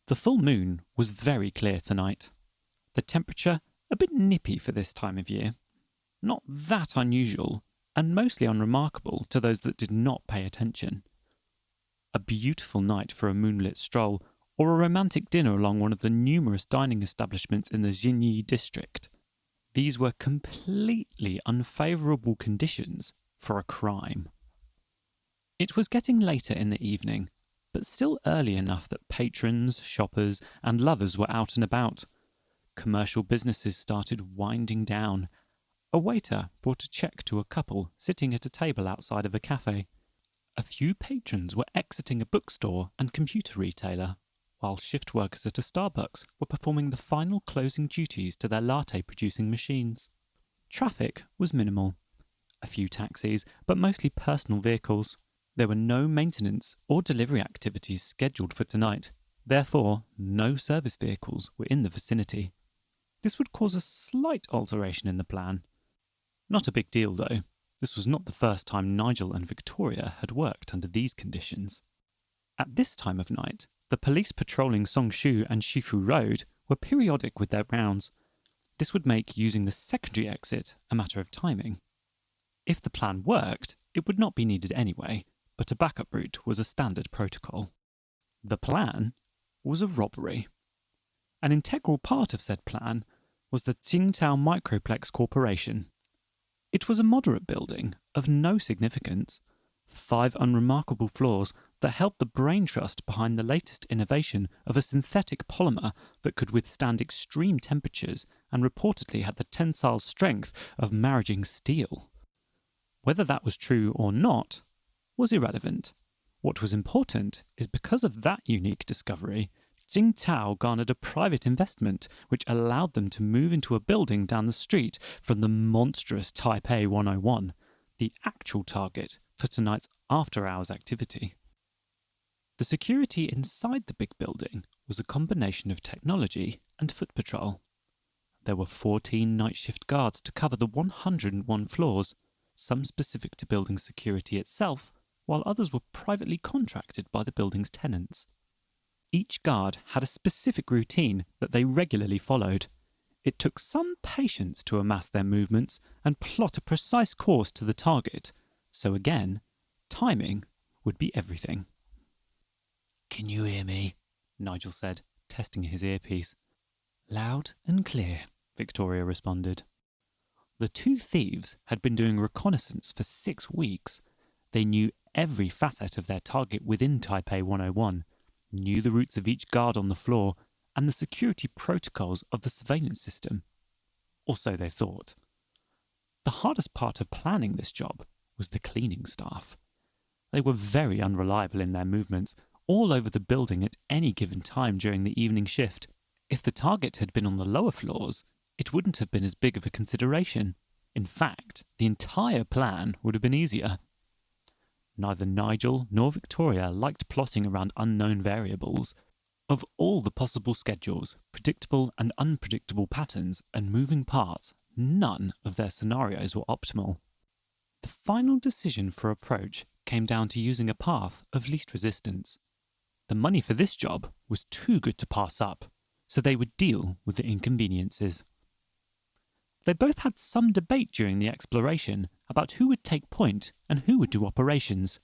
The full moon was very clear tonight. The temperature a bit nippy for this time of year. Not that unusual, and mostly unremarkable to those that did not pay attention. A beautiful night for a moonlit stroll, or a romantic dinner along one of the numerous dining establishments in the Xinyi district. These were completely unfavourable conditions for a crime. It was getting later in the evening, but still early enough that patrons, shoppers, and lovers were out and about. Commercial businesses started winding down. A waiter brought a check to a couple sitting at a table outside of a cafe. A few patrons were exiting a bookstore and computer retailer, while shift workers at a Starbucks were performing the final closing duties to their latte-producing machines. Traffic was minimal. A few taxis, but mostly personal vehicles. There were no maintenance or delivery activities scheduled for tonight. Therefore, no service vehicles were in the vicinity. This would cause a slight alteration in the plan. Not a big deal, though. This was not the first time Nigel and Victoria had worked under these conditions. At this time of night, the police patrolling Songshu and Shifu Road were periodic with their rounds. This would make using the secondary exit a matter of timing. If the plan worked, it would not be needed anyway, but a backup route was a standard protocol. The plan was a robbery. An integral part of said plan was the Tsingtao Microplex Corporation. It was a moderate building of no significance, 5 unremarkable floors that held the brain trust behind the latest innovation of a synthetic polymer that could withstand extreme temperatures and reportedly had the tensile strength of maraging steel. Whether that was true or not was irrelevant. What was important is because of that unique discovery, Tsingtao garnered a private investment which allowed them to move into a building down the street from the monstrous Taipei 101, the actual target for tonight's after-hours activity. The security inside the big building was a combination of technology and foot patrol. There were 14 night shift guards to cover the 101 floors, some specific to building security itself, while others were privately contracted by the building's tenants. Each guard had a specific routine that they regularly followed. It took some patience to amass their movements and plot a precise course to the target, so again, timing would be everything. "Can you hear me?" Nigel said, testing his earpiece. "Loud and clear," Victoria responded. The 2 thieves had been doing reconnaissance for 6 weeks. They knew every facet of their target within Taipei 101, knew the routes of each guard on the floor, and the security protocols of the surveillance system. Or so they thought. The hardest part of planning this job was the cleaning staff. They were very unreliable in their movements, all over the building at any given time during the evening shift. If the target had been on the lower floors, it wouldn't have been as big of a consideration. In fact, the entire plan would have been easier. Neither Nigel nor Victoria liked plotting around unknown variables. Of all the possible schedules, predictable and unpredictable patterns, and moving parts, none of their scenarios were optimal. The final decision for approach came down to using a path of least resistance. The money for this job was too good to pass up, so they would deal with the inconveniences. They both had some debate during the exploration about who would take point and who would do operations.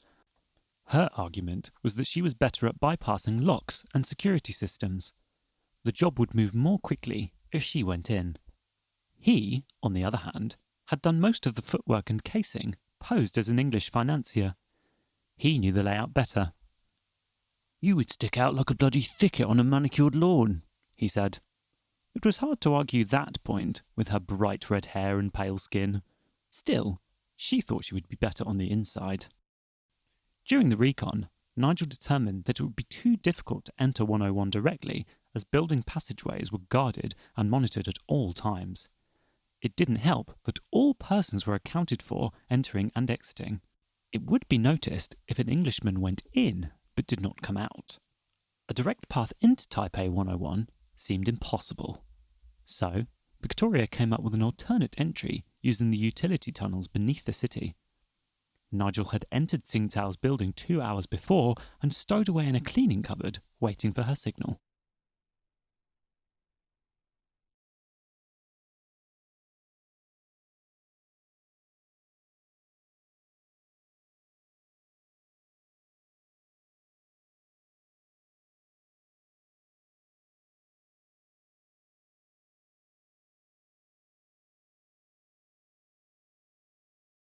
Her argument was that she was better at bypassing locks and security systems. The job would move more quickly if she went in. He, on the other hand, had done most of the footwork and casing, posed as an English financier. He knew the layout better. "You would stick out like a bloody thicket on a manicured lawn," he said. It was hard to argue that point with her bright red hair and pale skin. Still, she thought she would be better on the inside. During the recon, Nigel determined that it would be too difficult to enter 101 directly, as building passageways were guarded and monitored at all times. It didn't help that all persons were accounted for entering and exiting. It would be noticed if an Englishman went in but did not come out. A direct path into Taipei 101 seemed impossible. So, Victoria came up with an alternate entry using the utility tunnels beneath the city. Nigel had entered Tsingtao's building 2 hours before and stowed away in a cleaning cupboard, waiting for her signal.